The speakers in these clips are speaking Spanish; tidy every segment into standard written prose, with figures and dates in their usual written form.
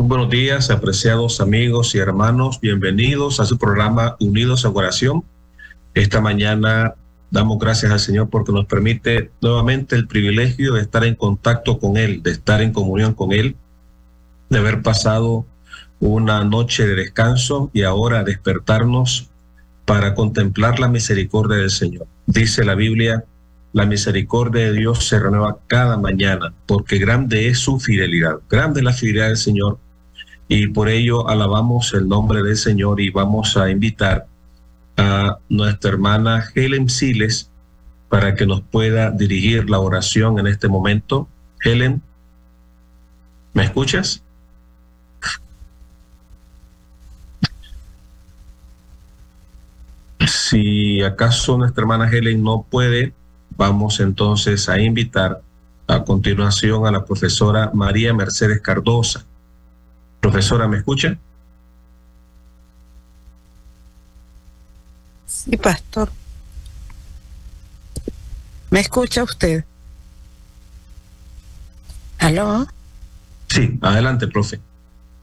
Muy buenos días, apreciados amigos y hermanos. Bienvenidos a su programa Unidos a Oración. Esta mañana damos gracias al Señor porque nos permite nuevamente el privilegio de estar en contacto con Él, de estar en comunión con Él, de haber pasado una noche de descanso y ahora despertarnos para contemplar la misericordia del Señor. Dice la Biblia: la misericordia de Dios se renueva cada mañana, porque grande es su fidelidad. Grande es la fidelidad del Señor, y por ello alabamos el nombre del Señor. Y vamos a invitar a nuestra hermana Helen Siles para que nos pueda dirigir la oración en este momento. Helen, ¿me escuchas? Si acaso nuestra hermana Helen no puede, vamos entonces a invitar a continuación a la profesora María Mercedes Cardosa. Profesora, ¿me escucha? Sí, pastor. ¿Me escucha usted? ¿Aló? Sí, adelante, profe.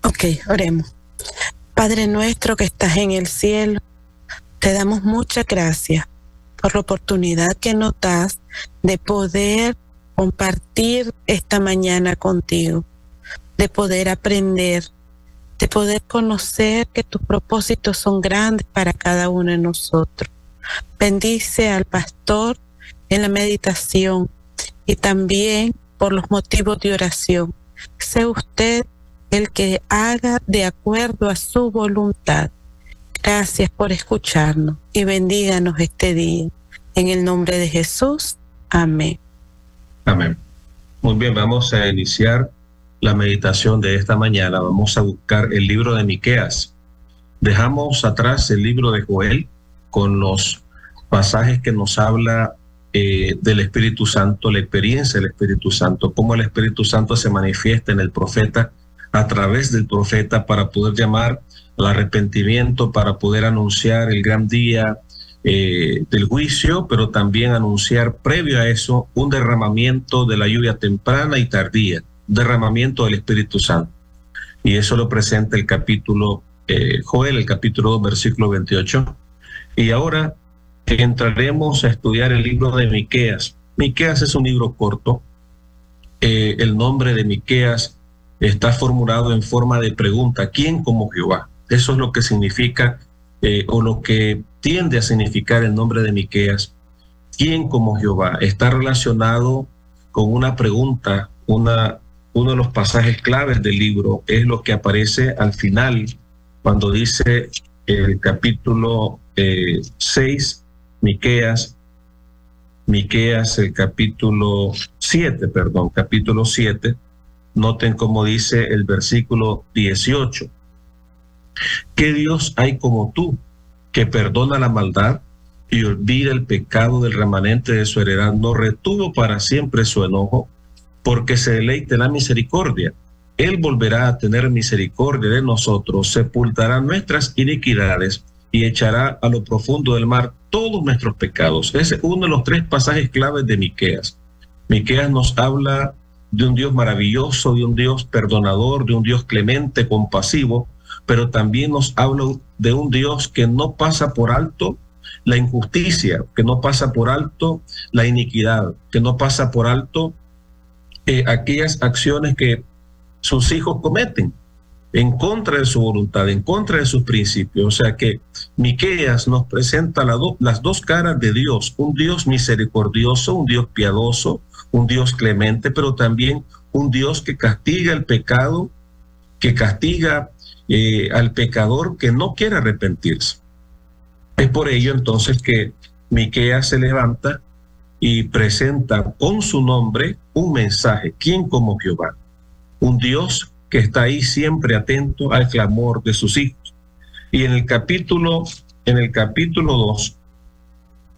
Ok, oremos. Padre nuestro que estás en el cielo, te damos muchas gracias por la oportunidad que nos das de poder compartir esta mañana contigo, de poder aprender, de poder conocer que tus propósitos son grandes para cada uno de nosotros. Bendice al pastor en la meditación y también por los motivos de oración. Sea usted el que haga de acuerdo a su voluntad. Gracias por escucharnos y bendíganos este día. En el nombre de Jesús. Amén. Amén. Muy bien, vamos a iniciar la meditación de esta mañana. Vamos a buscar el libro de Miqueas. Dejamos atrás el libro de Joel con los pasajes que nos habla del Espíritu Santo, la experiencia del Espíritu Santo, cómo el Espíritu Santo se manifiesta en el profeta, a través del profeta, para poder llamar al arrepentimiento, para poder anunciar el gran día del juicio, pero también anunciar previo a eso un derramamiento de la lluvia temprana y tardía, derramamiento del Espíritu Santo. Y eso lo presenta el capítulo Joel, el capítulo 2, versículo 28. Y ahora entraremos a estudiar el libro de Miqueas. Miqueas es un libro corto. El nombre de Miqueas está formulado en forma de pregunta: ¿quién como Jehová? Eso es lo que significa, o lo que tiende a significar el nombre de Miqueas. ¿Quién como Jehová? Está relacionado con una pregunta. Uno de los pasajes claves del libro es lo que aparece al final, cuando dice el capítulo 6, Miqueas, el capítulo 7, capítulo 7. Noten cómo dice el versículo 18. ¿Qué Dios hay como tú, que perdona la maldad y olvida el pecado del remanente de su heredad? No retuvo para siempre su enojo, porque se deleite en la misericordia. Él volverá a tener misericordia de nosotros, sepultará nuestras iniquidades y echará a lo profundo del mar todos nuestros pecados. Ese es uno de los tres pasajes claves de Miqueas. Miqueas nos habla de un Dios maravilloso, de un Dios perdonador, de un Dios clemente, compasivo, pero también nos habla de un Dios que no pasa por alto la injusticia, que no pasa por alto la iniquidad, que no pasa por alto aquellas acciones que sus hijos cometen en contra de su voluntad, en contra de sus principios. O sea que Miqueas nos presenta las dos caras de Dios: un Dios misericordioso, un Dios piadoso, un Dios clemente, pero también un Dios que castiga el pecado, que castiga al pecador que no quiere arrepentirse. Es por ello entonces que Miqueas se levanta y presenta con su nombre un mensaje: ¿quién como Jehová? Un Dios que está ahí siempre atento al clamor de sus hijos. Y en el capítulo 2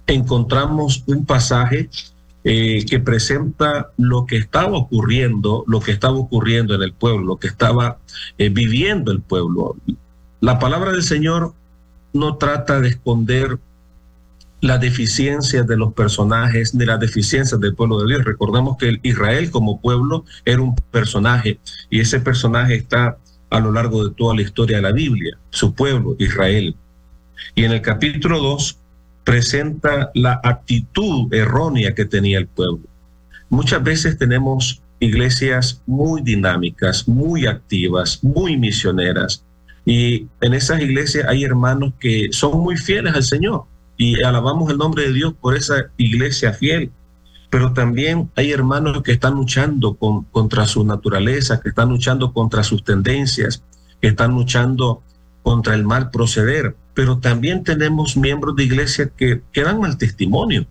encontramos un pasaje que presenta lo que estaba ocurriendo en el pueblo, lo que estaba viviendo el pueblo. La palabra del Señor no trata de esconder las deficiencias de los personajes ni las deficiencias del pueblo de Dios. Recordemos que Israel como pueblo era un personaje, y ese personaje está a lo largo de toda la historia de la Biblia, su pueblo, Israel. Y en el capítulo 2 presenta la actitud errónea que tenía el pueblo. Muchas veces tenemos iglesias muy dinámicas, muy activas, muy misioneras. Y en esas iglesias hay hermanos que son muy fieles al Señor y alabamos el nombre de Dios por esa iglesia fiel. Pero también hay hermanos que están luchando contra su naturaleza, que están luchando contra sus tendencias, que están luchando contra el mal proceder. Pero también tenemos miembros de iglesia que dan mal testimonio.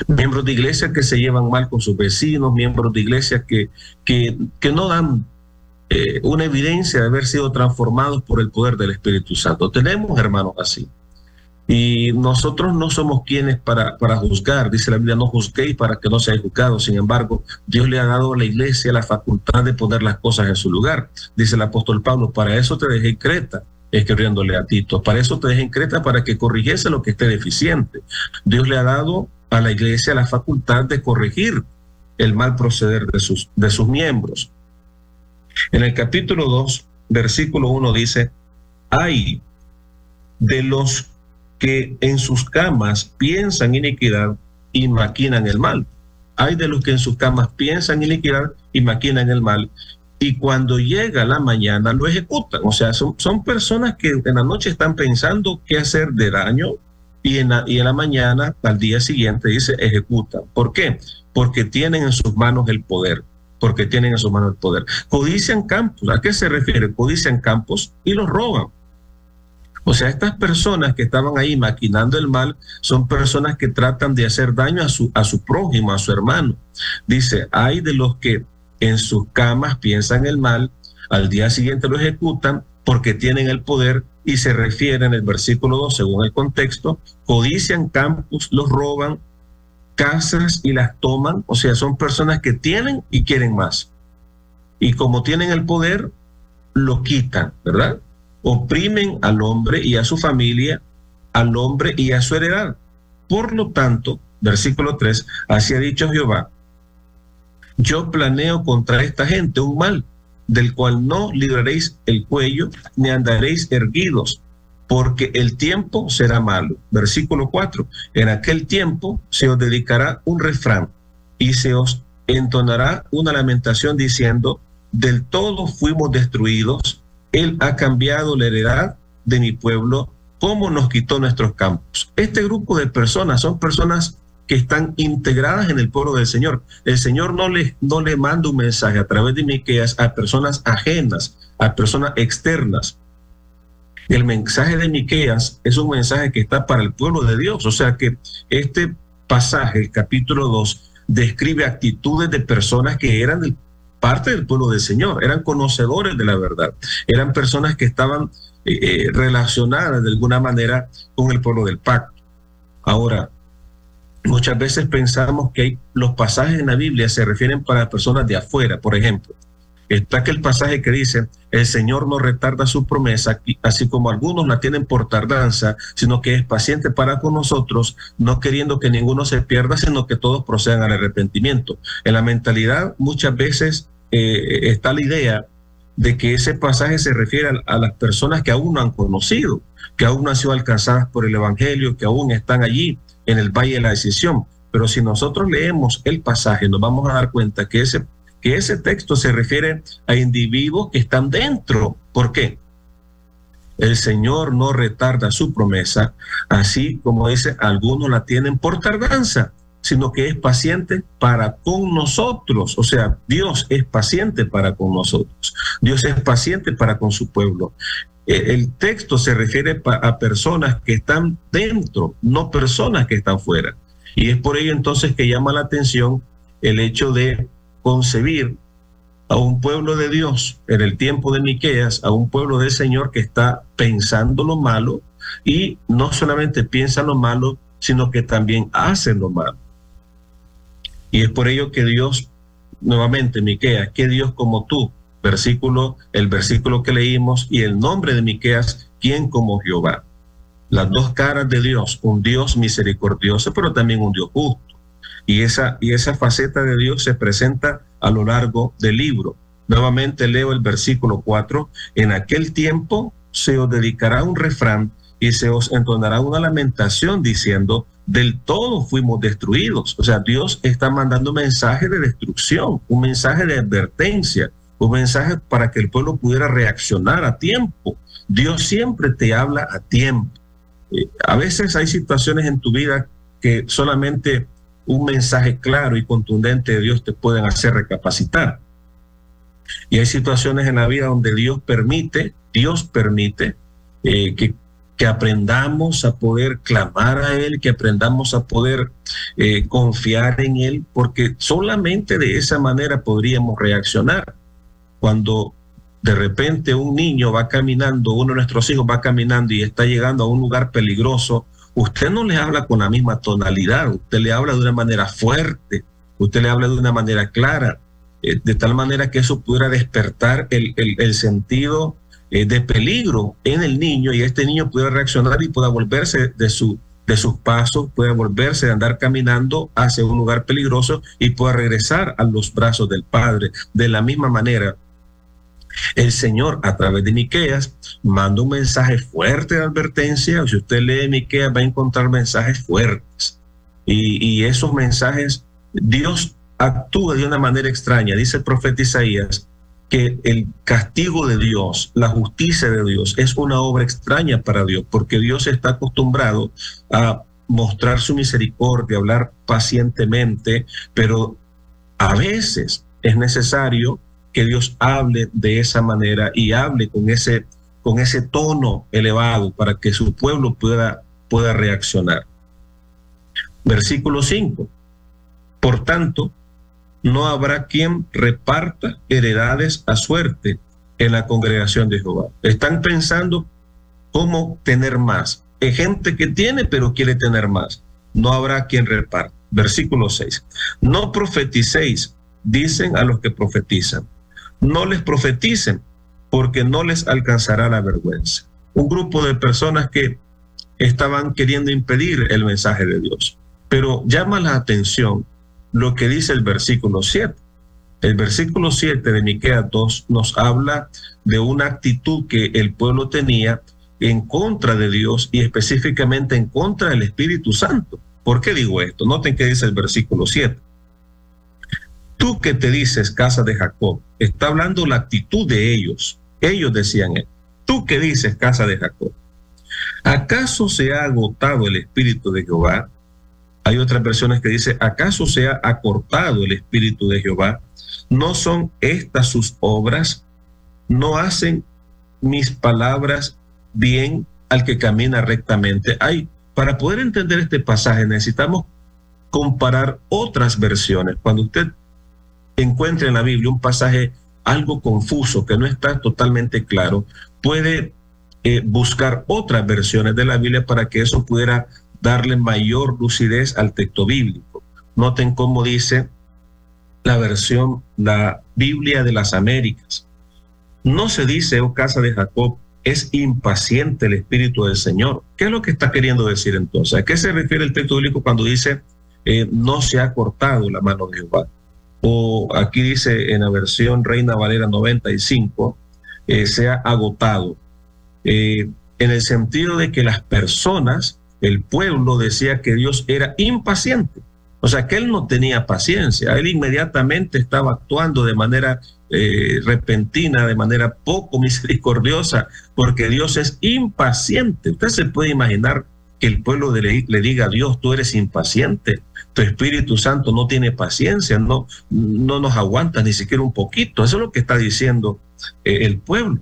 Miembros de iglesia que se llevan mal con sus vecinos, miembros de iglesia que no dan una evidencia de haber sido transformados por el poder del Espíritu Santo. Tenemos hermanos así. Y nosotros no somos quienes para juzgar. Dice la Biblia, no juzguéis para que no seáis juzgados. Sin embargo, Dios le ha dado a la iglesia la facultad de poner las cosas en su lugar. Dice el apóstol Pablo, para eso te dejé en Creta, escribiéndole a Tito. Para eso te dejé en Creta, para que corrigiese lo que esté deficiente. Dios le ha dado a la iglesia la facultad de corregir el mal proceder de sus miembros. En el capítulo 2, versículo 1 dice, hay de los que en sus camas piensan iniquidad y maquinan el mal. Hay de los que en sus camas piensan iniquidad y maquinan el mal, y cuando llega la mañana lo ejecutan. O sea, son personas que en la noche están pensando qué hacer de daño, y en la mañana, al día siguiente, dice, ejecutan. ¿Por qué? Porque tienen en sus manos el poder. Porque tienen en sus manos el poder. Codician campos. ¿A qué se refiere? Codician campos y los roban. O sea, estas personas que estaban ahí maquinando el mal son personas que tratan de hacer daño a su prójimo, a su hermano. Dice, hay de los que en sus camas piensan el mal, al día siguiente lo ejecutan porque tienen el poder, y se refiere en el versículo 2, según el contexto, codician campos, los roban, casas y las toman. O sea, son personas que tienen y quieren más. Y como tienen el poder, lo quitan, ¿verdad? Oprimen al hombre y a su familia, al hombre y a su heredad. Por lo tanto, versículo 3, así ha dicho Jehová, yo planeo contra esta gente un mal, del cual no libraréis el cuello, ni andaréis erguidos, porque el tiempo será malo. Versículo 4, en aquel tiempo se os dedicará un refrán, y se os entonará una lamentación diciendo, del todo fuimos destruidos, Él ha cambiado la heredad de mi pueblo, como nos quitó nuestros campos. Este grupo de personas son personas que están integradas en el pueblo del Señor. El Señor no le manda un mensaje a través de Miqueas a personas ajenas, a personas externas. El mensaje de Miqueas es un mensaje que está para el pueblo de Dios. O sea que este pasaje, el capítulo 2, describe actitudes de personas que eran parte del pueblo del Señor, eran conocedores de la verdad, eran personas que estaban relacionadas de alguna manera con el pueblo del pacto. Ahora, muchas veces pensamos que los pasajes en la Biblia se refieren para personas de afuera. Por ejemplo, está aquel pasaje que dice, el Señor no retarda su promesa, así como algunos la tienen por tardanza, sino que es paciente para con nosotros, no queriendo que ninguno se pierda, sino que todos procedan al arrepentimiento. En la mentalidad muchas veces está la idea de que ese pasaje se refiere a las personas que aún no han conocido, que aún no han sido alcanzadas por el Evangelio, que aún están allí en el valle de la decisión. Pero si nosotros leemos el pasaje, nos vamos a dar cuenta que ese texto se refiere a individuos que están dentro. ¿Por qué? El Señor no retarda su promesa, así como dice, algunos la tienen por tardanza, sino que es paciente para con nosotros. O sea, Dios es paciente para con nosotros. Dios es paciente para con su pueblo. El texto se refiere a personas que están dentro, no personas que están fuera. Y es por ello entonces que llama la atención el hecho de concebir a un pueblo de Dios en el tiempo de Miqueas, a un pueblo del Señor que está pensando lo malo, y no solamente piensa lo malo, sino que también hace lo malo. Y es por ello que Dios, nuevamente Miqueas, que Dios como tú, el versículo que leímos, y el nombre de Miqueas, ¿quién como Jehová? Las dos caras de Dios, un Dios misericordioso, pero también un Dios justo. Y esa faceta de Dios se presenta a lo largo del libro. Nuevamente leo el versículo 4. En aquel tiempo se os dedicará un refrán y se os entonará una lamentación diciendo, del todo fuimos destruidos. O sea, Dios está mandando un mensaje de destrucción, un mensaje de advertencia, un mensaje para que el pueblo pudiera reaccionar a tiempo. Dios siempre te habla a tiempo. A veces hay situaciones en tu vida que solamente un mensaje claro y contundente de Dios te pueden hacer recapacitar. Y hay situaciones en la vida donde Dios permite que aprendamos a poder clamar a Él, que aprendamos a poder confiar en Él, porque solamente de esa manera podríamos reaccionar. Cuando de repente un niño va caminando, uno de nuestros hijos va caminando y está llegando a un lugar peligroso, usted no le habla con la misma tonalidad, usted le habla de una manera fuerte, usted le habla de una manera clara, de tal manera que eso pudiera despertar el sentido de peligro en el niño, y este niño pueda reaccionar y pueda volverse de sus pasos, pueda volverse de andar caminando hacia un lugar peligroso y pueda regresar a los brazos del Padre. De la misma manera, el Señor a través de Miqueas manda un mensaje fuerte de advertencia. Si usted lee Miqueas va a encontrar mensajes fuertes, y esos mensajes Dios actúa de una manera extraña. Dice el profeta Isaías que el castigo de Dios, la justicia de Dios es una obra extraña para Dios, porque Dios está acostumbrado a mostrar su misericordia, a hablar pacientemente, pero a veces es necesario que Dios hable de esa manera y hable con ese tono elevado para que su pueblo pueda reaccionar. Versículo 5. Por tanto, no habrá quien reparta heredades a suerte en la congregación de Jehová. Están pensando cómo tener más. Hay gente que tiene, pero quiere tener más. No habrá quien reparta. Versículo 6. No profeticéis, dicen a los que profetizan. No les profeticen, porque no les alcanzará la vergüenza. Un grupo de personas que estaban queriendo impedir el mensaje de Dios. Pero llama la atención lo que dice el versículo 7. El versículo 7 de Miqueas 2 nos habla de una actitud que el pueblo tenía en contra de Dios y específicamente en contra del Espíritu Santo. ¿Por qué digo esto? Noten que dice el versículo 7. Tú que te dices casa de Jacob, está hablando la actitud de ellos. Ellos decían esto. Tú que dices casa de Jacob, ¿acaso se ha agotado el Espíritu de Jehová? Hay otras versiones que dice, ¿acaso se ha acortado el Espíritu de Jehová? ¿No son estas sus obras? ¿No hacen mis palabras bien al que camina rectamente? Para poder entender este pasaje necesitamos comparar otras versiones. Cuando usted encuentre en la Biblia un pasaje algo confuso, que no está totalmente claro, puede buscar otras versiones de la Biblia para que eso pudiera darle mayor lucidez al texto bíblico. Noten cómo dice la Biblia de las Américas. No se dice, oh casa de Jacob, es impaciente el Espíritu del Señor. ¿Qué es lo que está queriendo decir entonces? ¿A qué se refiere el texto bíblico cuando dice no se ha cortado la mano de Jehová? O aquí dice en la versión Reina Valera 95, se ha agotado. En el sentido de que las personas, el pueblo decía que Dios era impaciente, o sea que Él no tenía paciencia, Él inmediatamente estaba actuando de manera repentina, de manera poco misericordiosa, porque Dios es impaciente. Usted se puede imaginar que el pueblo le diga a Dios, tú eres impaciente, tu Espíritu Santo no tiene paciencia, no nos aguanta ni siquiera un poquito. Eso es lo que está diciendo el pueblo.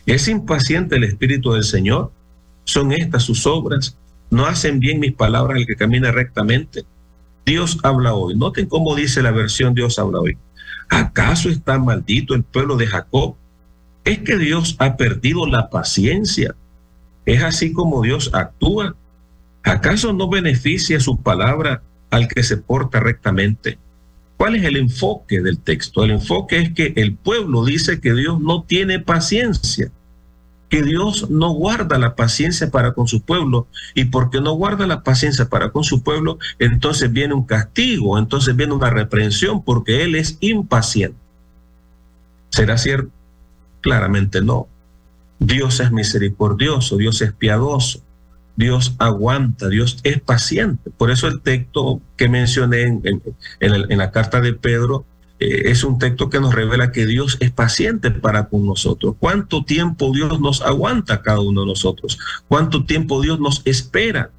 ¿Es impaciente el Espíritu del Señor? ¿Son estas sus obras? ¿No hacen bien mis palabras el que camina rectamente? Dios habla hoy. Noten cómo dice la versión Dios habla hoy. ¿Acaso está maldito el pueblo de Jacob? ¿Es que Dios ha perdido la paciencia? ¿Es así como Dios actúa? ¿Acaso no beneficia su palabra al que se porta rectamente? ¿Cuál es el enfoque del texto? El enfoque es que el pueblo dice que Dios no tiene paciencia, que Dios no guarda la paciencia para con su pueblo, y porque no guarda la paciencia para con su pueblo, entonces viene un castigo, entonces viene una reprensión, porque Él es impaciente. ¿Será cierto? Claramente no. Dios es misericordioso, Dios es piadoso, Dios aguanta, Dios es paciente. Por eso el texto que mencioné en la carta de Pedro es un texto que nos revela que Dios es paciente para con nosotros. ¿Cuánto tiempo Dios nos aguanta a cada uno de nosotros? ¿Cuánto tiempo Dios nos espera?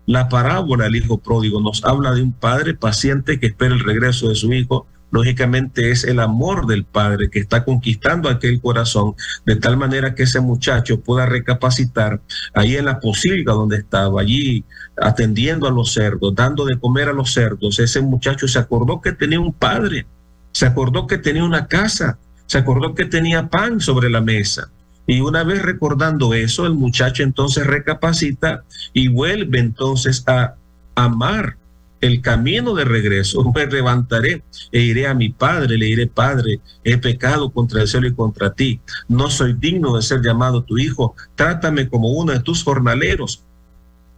La parábola del hijo pródigo nos habla de un padre paciente que espera el regreso de su hijo. Lógicamente es el amor del padre que está conquistando aquel corazón de tal manera que ese muchacho pueda recapacitar ahí en la posilga donde estaba, allí atendiendo a los cerdos, dando de comer a los cerdos. Ese muchacho se acordó que tenía un padre, se acordó que tenía una casa, se acordó que tenía pan sobre la mesa. Y una vez recordando eso, el muchacho entonces recapacita y vuelve entonces a amar el camino de regreso. Me levantaré e iré a mi padre, le diré: Padre, he pecado contra el cielo y contra ti, no soy digno de ser llamado tu hijo, trátame como uno de tus jornaleros.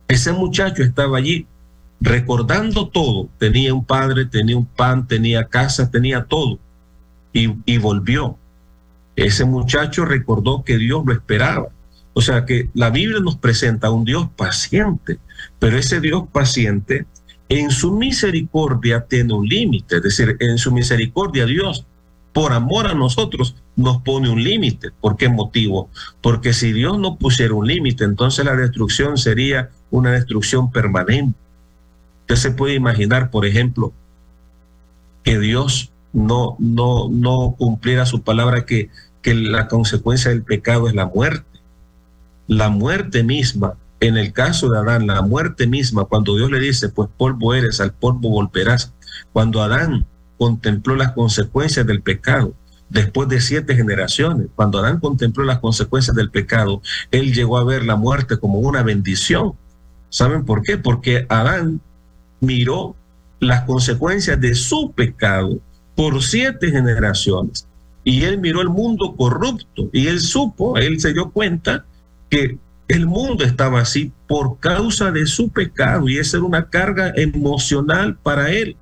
Ese muchacho estaba allí recordando todo, tenía un padre, tenía un pan, tenía casa, tenía todo, y volvió. Ese muchacho recordó que Dios lo esperaba. O sea que la Biblia nos presenta a un Dios paciente, pero ese Dios paciente en su misericordia tiene un límite. Es decir, en su misericordia Dios, por amor a nosotros, nos pone un límite. ¿Por qué motivo? Porque si Dios no pusiera un límite, entonces la destrucción sería una destrucción permanente. Usted se puede imaginar, por ejemplo, que Dios no cumpliera su palabra, que la consecuencia del pecado es la muerte. La muerte misma. En el caso de Adán, la muerte misma, cuando Dios le dice: pues polvo eres, al polvo volverás. Cuando Adán contempló las consecuencias del pecado, después de 7 generaciones, cuando Adán contempló las consecuencias del pecado, él llegó a ver la muerte como una bendición. ¿Saben por qué? Porque Adán miró las consecuencias de su pecado por 7 generaciones. Y él miró el mundo corrupto y él se dio cuenta que el mundo estaba así por causa de su pecado, y esa era una carga emocional para él.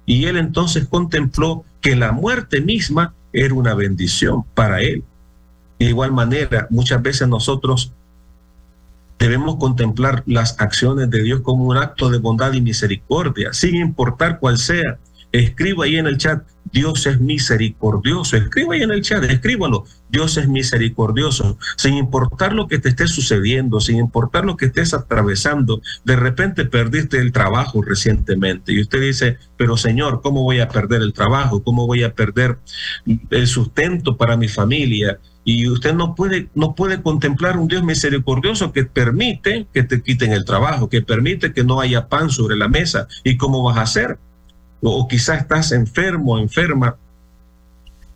Y él entonces contempló que la muerte misma era una bendición para él. De igual manera, muchas veces nosotros debemos contemplar las acciones de Dios como un acto de bondad y misericordia, sin importar cuál sea. Escriba ahí en el chat: Dios es misericordioso. Escriba ahí en el chat, escríbalo: Dios es misericordioso. Sin importar lo que te esté sucediendo, sin importar lo que estés atravesando. De repente perdiste el trabajo recientemente y usted dice: pero Señor, ¿cómo voy a perder el trabajo? ¿Cómo voy a perder el sustento para mi familia? Y usted no puede contemplar un Dios misericordioso que permite que te quiten el trabajo, que permite que no haya pan sobre la mesa. ¿Y cómo vas a hacer? O quizás estás enfermo, enferma,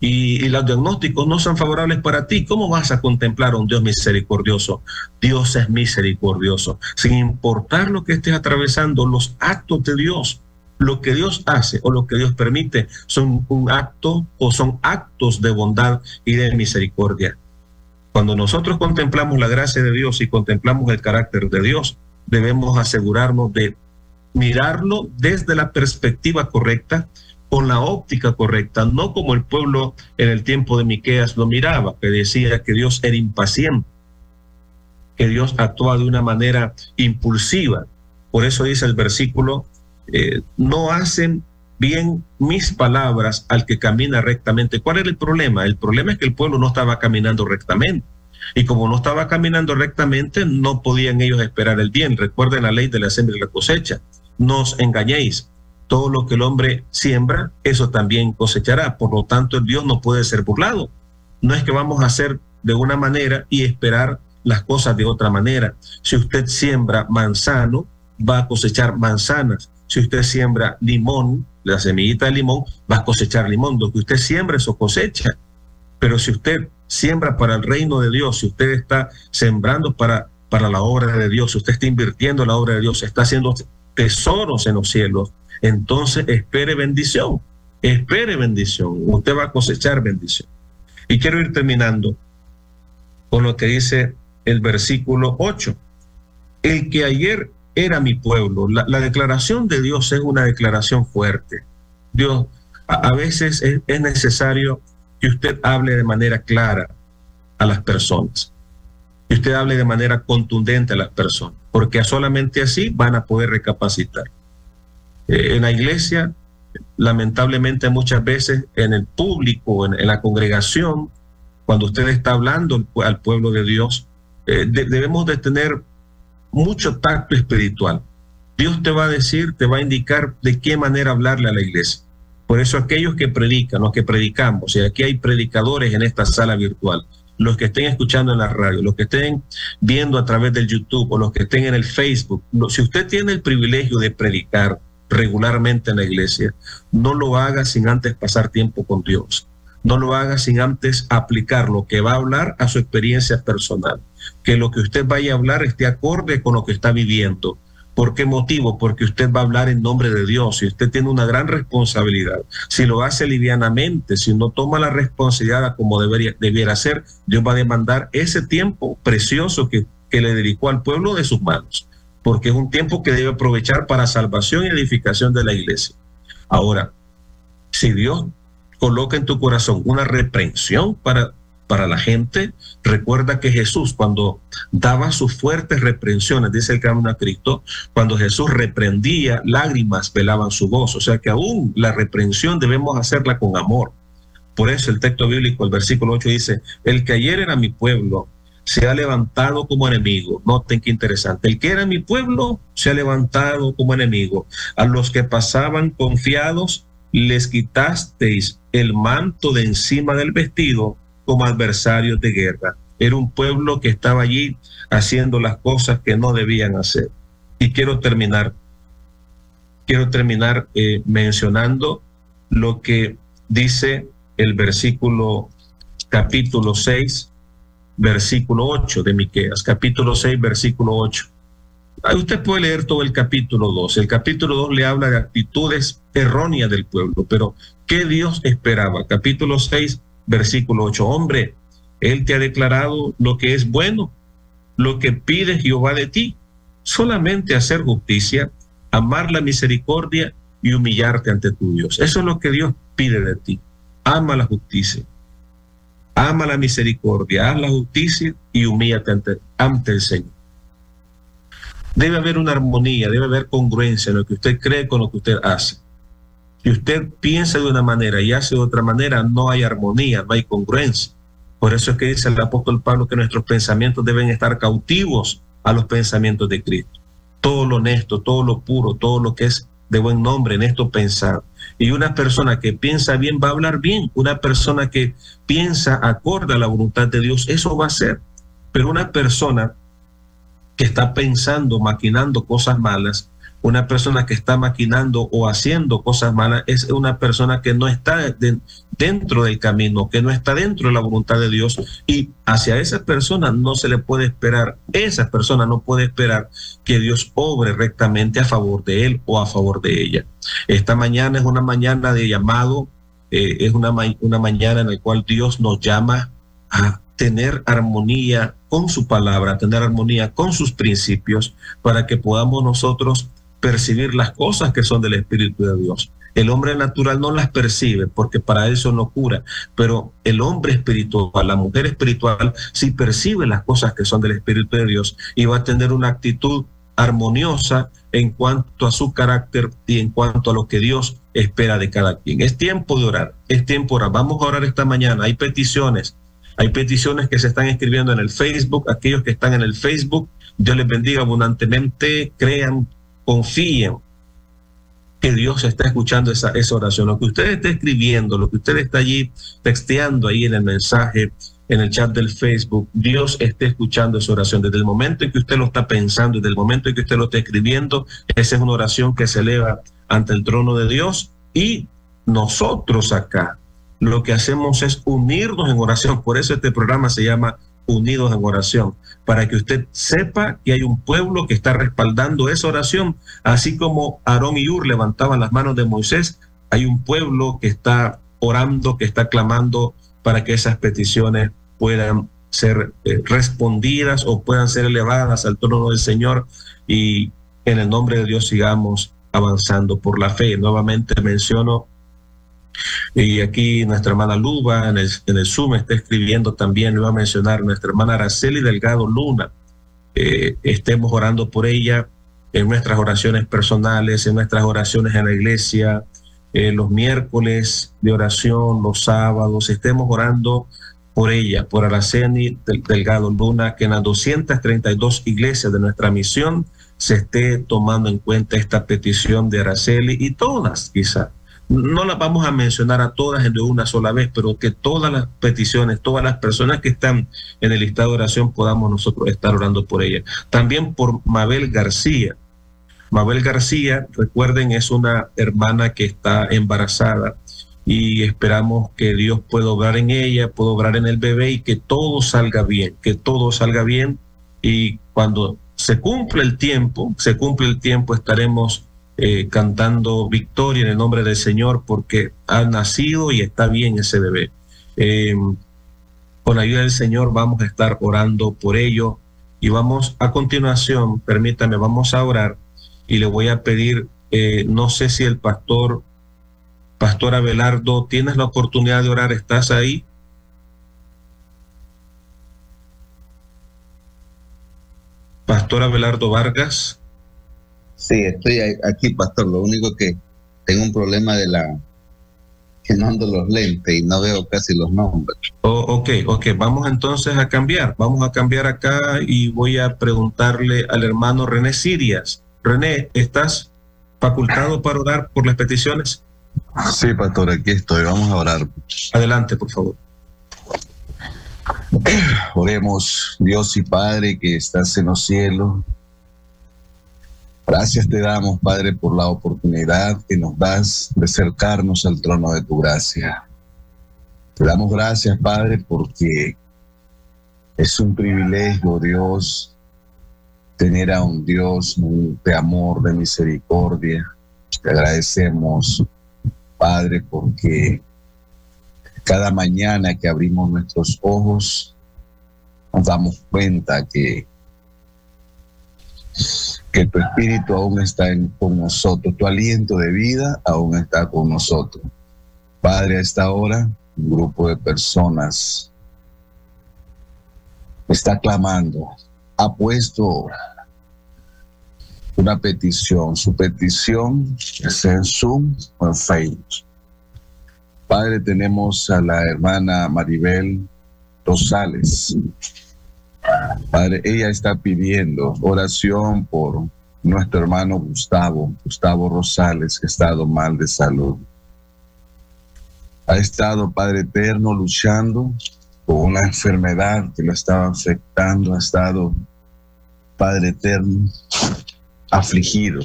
y los diagnósticos no son favorables para ti. ¿Cómo vas a contemplar a un Dios misericordioso? Dios es misericordioso. Sin importar lo que estés atravesando, los actos de Dios, lo que Dios hace o lo que Dios permite, son un acto o son actos de bondad y de misericordia. Cuando nosotros contemplamos la gracia de Dios y contemplamos el carácter de Dios, debemos asegurarnos de mirarlo desde la perspectiva correcta, con la óptica correcta, no como el pueblo en el tiempo de Miqueas lo miraba, que decía que Dios era impaciente, que Dios actuaba de una manera impulsiva. Por eso dice el versículo: no hacen bien mis palabras al que camina rectamente. ¿Cuál era el problema? El problema es que el pueblo no estaba caminando rectamente. Y como no estaba caminando rectamente, no podían ellos esperar el bien. Recuerden la ley de la siembra y la cosecha. No os engañéis. Todo lo que el hombre siembra, eso también cosechará. Por lo tanto, el Dios no puede ser burlado. No es que vamos a hacer de una manera y esperar las cosas de otra manera. Si usted siembra manzano, va a cosechar manzanas. Si usted siembra limón, la semillita de limón, va a cosechar limón. Lo que usted siembra, eso cosecha. Pero si usted siembra para el reino de Dios, si usted está sembrando para la obra de Dios, si usted está invirtiendo en la obra de Dios, está haciendo tesoros en los cielos, entonces espere bendición, usted va a cosechar bendición. Y quiero ir terminando con lo que dice el versículo 8. El que ayer era mi pueblo. La declaración de Dios es una declaración fuerte. Dios, a veces es necesario que que usted hable de manera clara a las personas, que usted hable de manera contundente a las personas, porque solamente así van a poder recapacitar. En la iglesia, lamentablemente muchas veces en el público, en la congregación, cuando usted está hablando al pueblo de Dios, debemos de tener mucho tacto espiritual. Dios te va a decir, te va a indicar de qué manera hablarle a la iglesia. Por eso aquellos que predican, los que predicamos, y aquí hay predicadores en esta sala virtual, los que estén escuchando en la radio, los que estén viendo a través del YouTube o los que estén en el Facebook, si usted tiene el privilegio de predicar regularmente en la iglesia, no lo haga sin antes pasar tiempo con Dios. No lo haga sin antes aplicar lo que va a hablar a su experiencia personal. Que lo que usted vaya a hablar esté acorde con lo que está viviendo. ¿Por qué motivo? Porque usted va a hablar en nombre de Dios y usted tiene una gran responsabilidad. Si lo hace livianamente, si no toma la responsabilidad como debiera ser, Dios va a demandar ese tiempo precioso que le dedicó al pueblo de sus manos, porque es un tiempo que debe aprovechar para salvación y edificación de la iglesia. Ahora, si Dios coloca en tu corazón una reprensión para la gente, recuerda que Jesús, cuando daba sus fuertes reprensiones, dice el Camino a Cristo, cuando Jesús reprendía, lágrimas velaban su voz. O sea que aún la reprensión debemos hacerla con amor. Por eso el texto bíblico, el versículo 8 dice, el que ayer era mi pueblo, se ha levantado como enemigo. Noten qué interesante. El que era mi pueblo se ha levantado como enemigo. A los que pasaban confiados les quitasteis el manto de encima del vestido como adversarios de guerra. Era un pueblo que estaba allí haciendo las cosas que no debían hacer. Y quiero terminar mencionando lo que dice el versículo capítulo 6, versículo 8 de Miqueas, capítulo 6, versículo 8. Usted puede leer todo el capítulo 2. El capítulo 2 le habla de actitudes erróneas del pueblo, pero ¿qué Dios esperaba? Capítulo 6, versículo 8. Hombre, Él te ha declarado lo que es bueno, lo que pide Jehová de ti, solamente hacer justicia, amar la misericordia y humillarte ante tu Dios. Eso es lo que Dios pide de ti. Ama la justicia, ama la misericordia, haz la justicia y humíllate ante el Señor. Debe haber una armonía, debe haber congruencia en lo que usted cree con lo que usted hace. Si usted piensa de una manera y hace de otra manera, no hay armonía, no hay congruencia. Por eso es que dice el apóstol Pablo que nuestros pensamientos deben estar cautivos a los pensamientos de Cristo. Todo lo honesto, todo lo puro, todo lo que es de buen nombre, en esto pensar. Y una persona que piensa bien va a hablar bien. Una persona que piensa acorde a la voluntad de Dios, eso va a ser. Pero una persona que está pensando, maquinando cosas malas, una persona que está maquinando o haciendo cosas malas, es una persona que no está dentro del camino, que no está dentro de la voluntad de Dios, y hacia esa persona no se le puede esperar, esa persona no puede esperar que Dios obre rectamente a favor de él o a favor de ella. Esta mañana es una mañana de llamado, es una mañana en la cual Dios nos llama a tener armonía con su palabra, tener armonía con sus principios, para que podamos nosotros percibir las cosas que son del Espíritu de Dios. El hombre natural no las percibe porque para él son locura, pero el hombre espiritual, la mujer espiritual, sí percibe las cosas que son del Espíritu de Dios y va a tener una actitud armoniosa en cuanto a su carácter y en cuanto a lo que Dios espera de cada quien. Es tiempo de orar, es tiempo de orar. Vamos a orar esta mañana. Hay peticiones que se están escribiendo en el Facebook. Aquellos que están en el Facebook, Dios les bendiga abundantemente. Crean, confíen que Dios está escuchando esa oración. Lo que usted está escribiendo, lo que usted está allí texteando ahí en el mensaje, en el chat del Facebook, Dios está escuchando esa oración. Desde el momento en que usted lo está pensando, desde el momento en que usted lo está escribiendo, esa es una oración que se eleva ante el trono de Dios. Y nosotros acá lo que hacemos es unirnos en oración. Por eso este programa se llama Unidos en Oración, para que usted sepa que hay un pueblo que está respaldando esa oración, así como Aarón y Hur levantaban las manos de Moisés. Hay un pueblo que está orando, que está clamando para que esas peticiones puedan ser respondidas o puedan ser elevadas al trono del Señor, y en el nombre de Dios sigamos avanzando por la fe. Nuevamente menciono Y aquí nuestra hermana Luba en el Zoom está escribiendo también, le va a mencionar nuestra hermana Araceli Delgado Luna. Estemos orando por ella en nuestras oraciones personales, en nuestras oraciones en la iglesia, los miércoles de oración, los sábados, estemos orando por ella, por Araceli Delgado Luna, que en las 232 iglesias de nuestra misión se esté tomando en cuenta esta petición de Araceli y todas quizás. No las vamos a mencionar a todas de una sola vez, pero que todas las peticiones, todas las personas que están en el listado de oración podamos nosotros estar orando por ella. También por Mabel García. Mabel García, recuerden, es una hermana que está embarazada y esperamos que Dios pueda obrar en ella, pueda obrar en el bebé y que todo salga bien, y cuando se cumple el tiempo, estaremos cantando victoria en el nombre del Señor, porque ha nacido y está bien ese bebé. Con la ayuda del Señor vamos a estar orando por ello y vamos a continuación, permítame, vamos a orar y le voy a pedir, no sé si el pastor Abelardo, ¿tienes la oportunidad de orar? ¿Estás ahí? Pastor Abelardo Vargas. Sí, estoy aquí, pastor. Lo único que tengo un problema que no ando los lentes y no veo casi los nombres. Ok. Vamos entonces a cambiar. Vamos a cambiar acá y voy a preguntarle al hermano René Sirias. René, ¿estás facultado para orar por las peticiones? Sí, pastor, aquí estoy. Vamos a orar. Adelante, por favor. Oremos, Dios y Padre que estás en los cielos. Gracias te damos, Padre, por la oportunidad que nos das de acercarnos al trono de tu gracia. Te damos gracias, Padre, porque es un privilegio, Dios, tener a un Dios de amor, de misericordia. Te agradecemos, Padre, porque cada mañana que abrimos nuestros ojos nos damos cuenta que tu espíritu aún está con nosotros, tu aliento de vida aún está con nosotros. Padre, a esta hora, un grupo de personas está clamando, ha puesto una petición, su petición es en Zoom o en Facebook. Padre, tenemos a la hermana Maribel Rosales. Padre, ella está pidiendo oración por nuestro hermano Gustavo Rosales, que ha estado mal de salud. Ha estado, Padre eterno, luchando con una enfermedad que lo estaba afectando. Ha estado, Padre eterno, afligido.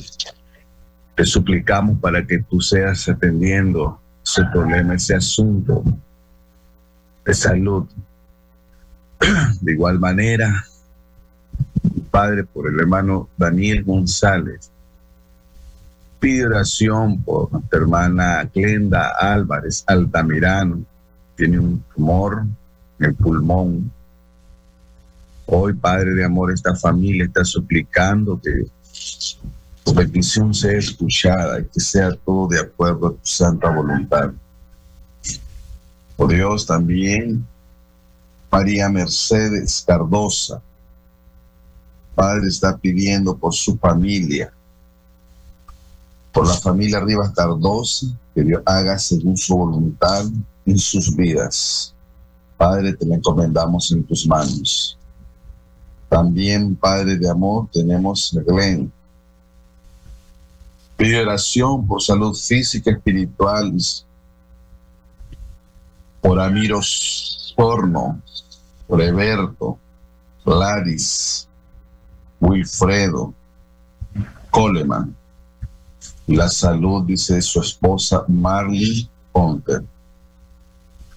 Te suplicamos para que tú seas atendiendo ese problema, ese asunto de salud. De igual manera, Padre, por el hermano Daniel González, pide oración por nuestra hermana Glenda Álvarez Altamirano, tiene un tumor en el pulmón. Hoy, Padre de amor, esta familia está suplicando que tu petición sea escuchada y que sea todo de acuerdo a tu santa voluntad. Oh Dios, también María Mercedes Cardosa, Padre, está pidiendo por su familia, por la familia Rivas Cardosa, que Dios haga según su voluntad en sus vidas. Padre, te la encomendamos en tus manos. También, Padre de amor, tenemos a Glenn. Pide oración por salud física, espiritual, por Amiro Sorno, por Eberto, Gladys, Wilfredo, Coleman. La salud, dice su esposa Marley Ponte.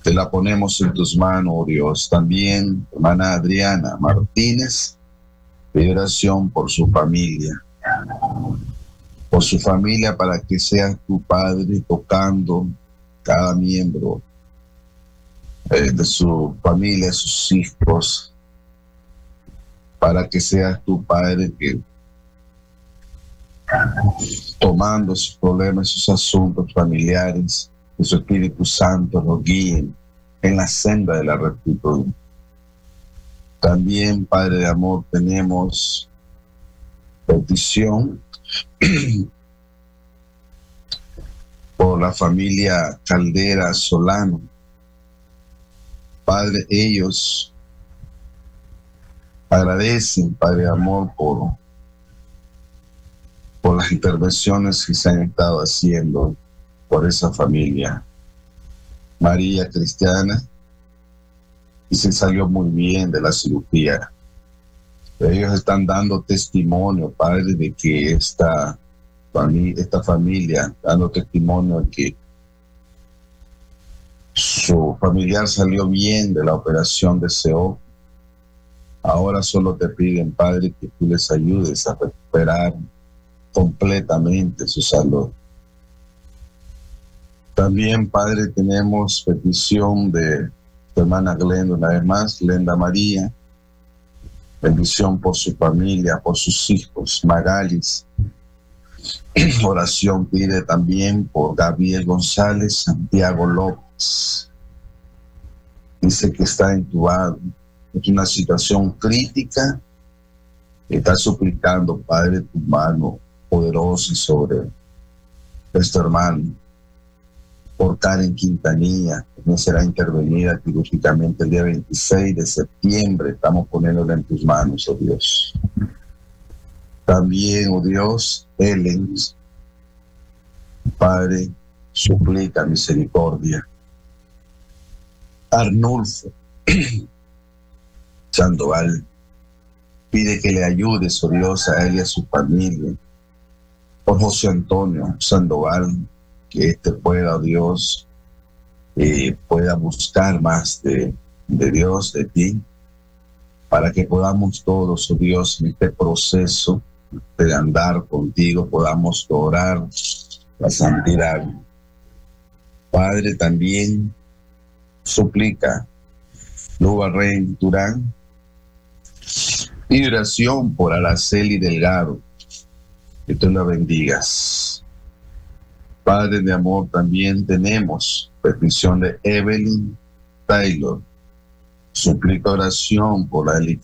Te la ponemos en tus manos, oh Dios. También, hermana Adriana Martínez, pide oración por su familia. Por su familia, para que seas tu Padre tocando cada miembro de su familia, sus hijos, para que seas tu Padre que tomando sus problemas, sus asuntos familiares, que su Espíritu Santo nos guíe en la senda de la rectitud. También, Padre de amor, tenemos petición por la familia Caldera Solano. Padre, ellos agradecen, Padre de amor, por las intervenciones que se han estado haciendo por esa familia. María cristiana, y se salió muy bien de la cirugía. Ellos están dando testimonio, Padre, de que esta familia, dando testimonio de que su familiar salió bien de la operación de CO. Ahora solo te piden, Padre, que tú les ayudes a recuperar completamente su salud. También, Padre, tenemos petición de tu hermana Glenda, una vez más, Glenda María. Bendición por su familia, por sus hijos, Magalis. Oración pide también por Gabriel González, Santiago López. Dice que está entubado, es una situación crítica. Está suplicando, Padre, tu mano poderosa sobre este hermano. Por Karen Quintanilla, que será intervenida quirúrgicamente el día 26 de septiembre. Estamos poniéndola en tus manos, oh Dios. También, oh Dios, Ellen, Padre, suplica misericordia. Arnulfo Sandoval pide que le ayudes, oh Dios, a él y a su familia. Por José Antonio Sandoval, que pueda, oh Dios, pueda buscar más de Dios, de ti, para que podamos todos, oh Dios, en este proceso de andar contigo, podamos lograr la santidad. Padre, también suplica Luba Rey Durán y oración por Araceli Delgado, que tú la bendigas. Padre de amor, también tenemos petición de Evelyn Taylor. Suplica oración por el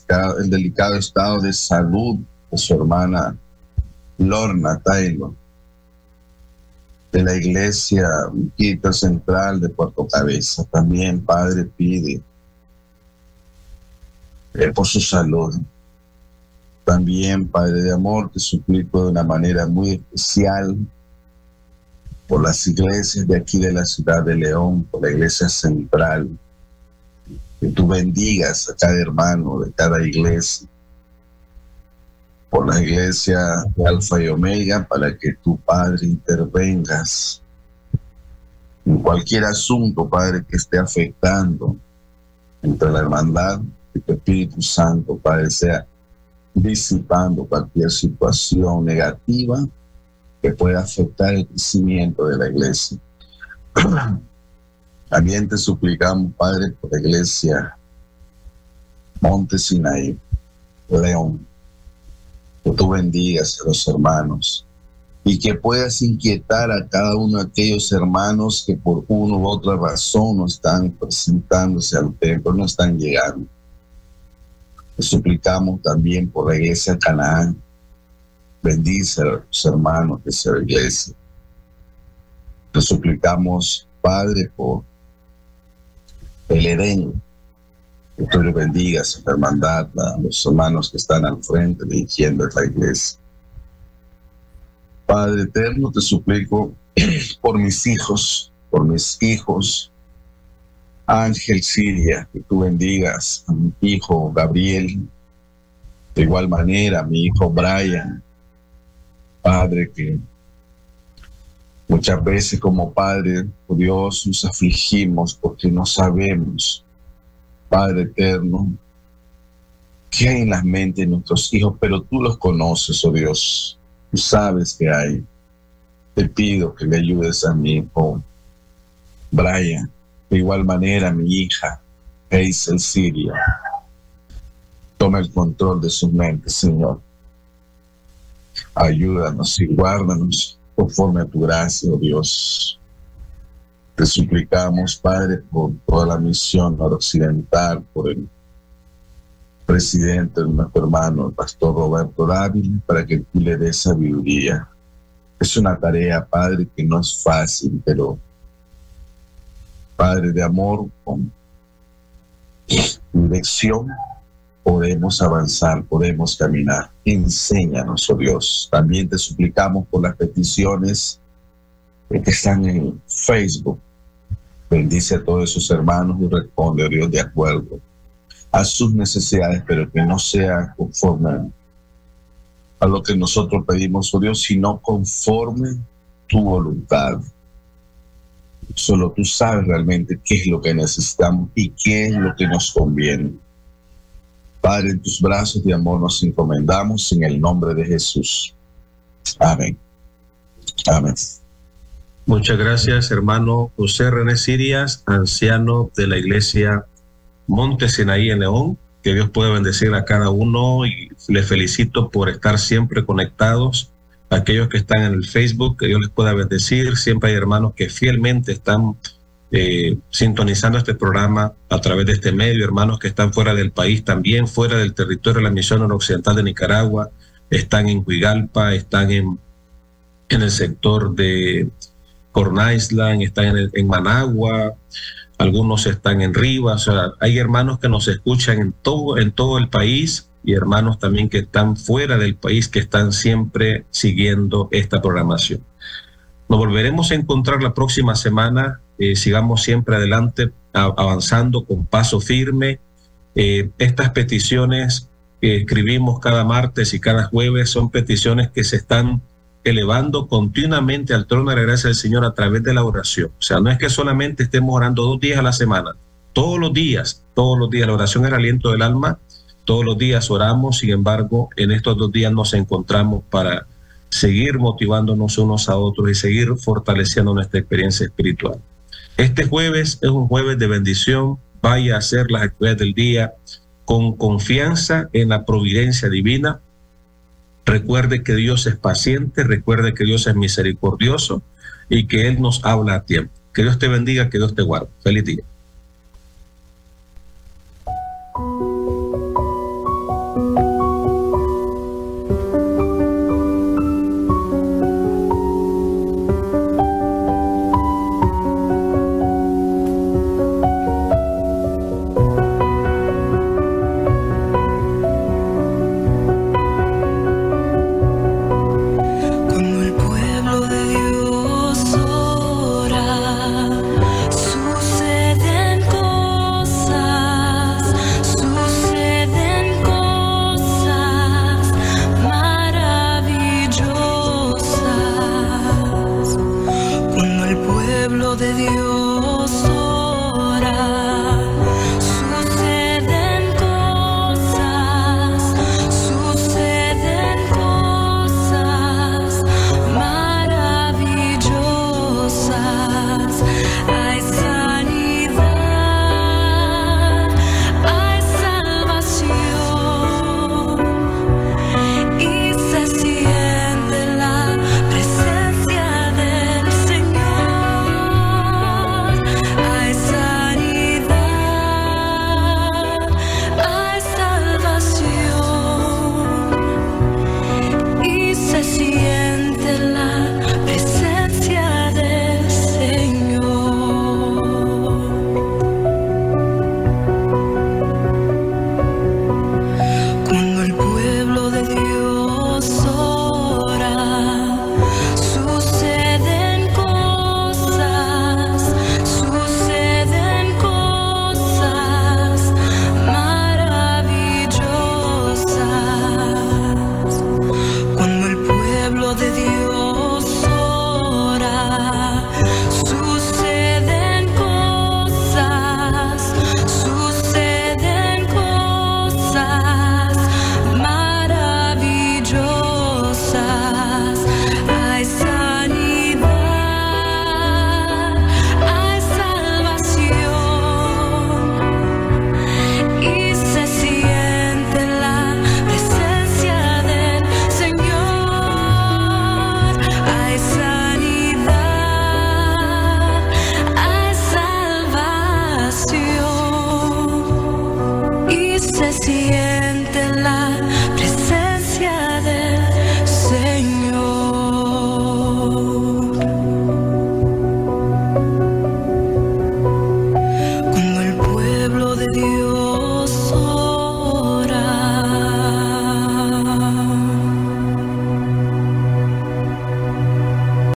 delicado estado de salud de su hermana Lorna Taylor, de la iglesia Quito Central de Puerto Cabeza. También, Padre, pide por su salud. También, Padre de amor, te suplico de una manera muy especial por las iglesias de aquí de la ciudad de León, por la iglesia central, que tú bendigas a cada hermano de cada iglesia, por la iglesia de Alfa y Omega, para que tu Padre intervengas en cualquier asunto, Padre, que esté afectando entre la hermandad, que tu Espíritu Santo, Padre, sea disipando cualquier situación negativa que pueda afectar el crecimiento de la iglesia. También te suplicamos, Padre, por la iglesia Monte Sinaí, León, que tú bendigas a los hermanos y que puedas inquietar a cada uno de aquellos hermanos que por una u otra razón no están presentándose al templo, no están llegando. Te suplicamos también por la iglesia Canaán. Bendice a los hermanos de esa iglesia. Te suplicamos, Padre, por el Edén, que tú le bendigas a la hermandad, a los hermanos que están al frente dirigiendo esta iglesia. Padre eterno, te suplico por mis hijos, Ángel Siria, que tú bendigas a mi hijo Gabriel, de igual manera a mi hijo Brian. Padre, que muchas veces como Padre, oh Dios, nos afligimos porque no sabemos, Padre eterno, qué hay en las mentes de nuestros hijos, pero tú los conoces, oh Dios, tú sabes qué hay. Te pido que le ayudes a mi hijo Brian, de igual manera a mi hija Hazel Siria. Toma el control de sus mentes, Señor. Ayúdanos y guárdanos conforme a tu gracia, oh Dios. Te suplicamos, Padre, por toda la misión noroccidental, por el presidente, nuestro hermano, el pastor Roberto Dávila, para que tú le des sabiduría. Es una tarea, Padre, que no es fácil, pero Padre de amor, con dirección podemos avanzar, podemos caminar. Enséñanos, oh Dios. También te suplicamos por las peticiones que están en Facebook. Bendice a todos esos hermanos y responde, oh Dios, de acuerdo a sus necesidades, pero que no sea conforme a lo que nosotros pedimos, oh Dios, sino conforme tu voluntad. Solo tú sabes realmente qué es lo que necesitamos y qué es lo que nos conviene. Padre, en tus brazos de amor nos encomendamos en el nombre de Jesús. Amén. Amén. Muchas gracias, hermano José René Sirias, anciano de la iglesia Monte Sinaí en León. Que Dios pueda bendecir a cada uno y les felicito por estar siempre conectados. Aquellos que están en el Facebook, que Dios les pueda bendecir. Siempre hay hermanos que fielmente están sintonizando este programa a través de este medio, hermanos que están fuera del país también, fuera del territorio de la Misión Noroccidental de Nicaragua, están en Huigalpa, están en el sector de Corn Island, están en Managua, algunos están en Rivas. O sea, hay hermanos que nos escuchan en todo el país y hermanos también que están fuera del país que están siempre siguiendo esta programación. Nos volveremos a encontrar la próxima semana. Sigamos siempre adelante, avanzando con paso firme. Estas peticiones que escribimos cada martes y cada jueves son peticiones que se están elevando continuamente al trono de la gracia del Señor a través de la oración. O sea, no es que solamente estemos orando 2 días a la semana, todos los días. La oración es el aliento del alma, todos los días oramos. Sin embargo, en estos 2 días nos encontramos para seguir motivándonos unos a otros y seguir fortaleciendo nuestra experiencia espiritual. Este jueves es un jueves de bendición. Vaya a hacer las actividades del día con confianza en la providencia divina. Recuerde que Dios es paciente, recuerde que Dios es misericordioso y que Él nos habla a tiempo. Que Dios te bendiga, que Dios te guarde. Feliz día.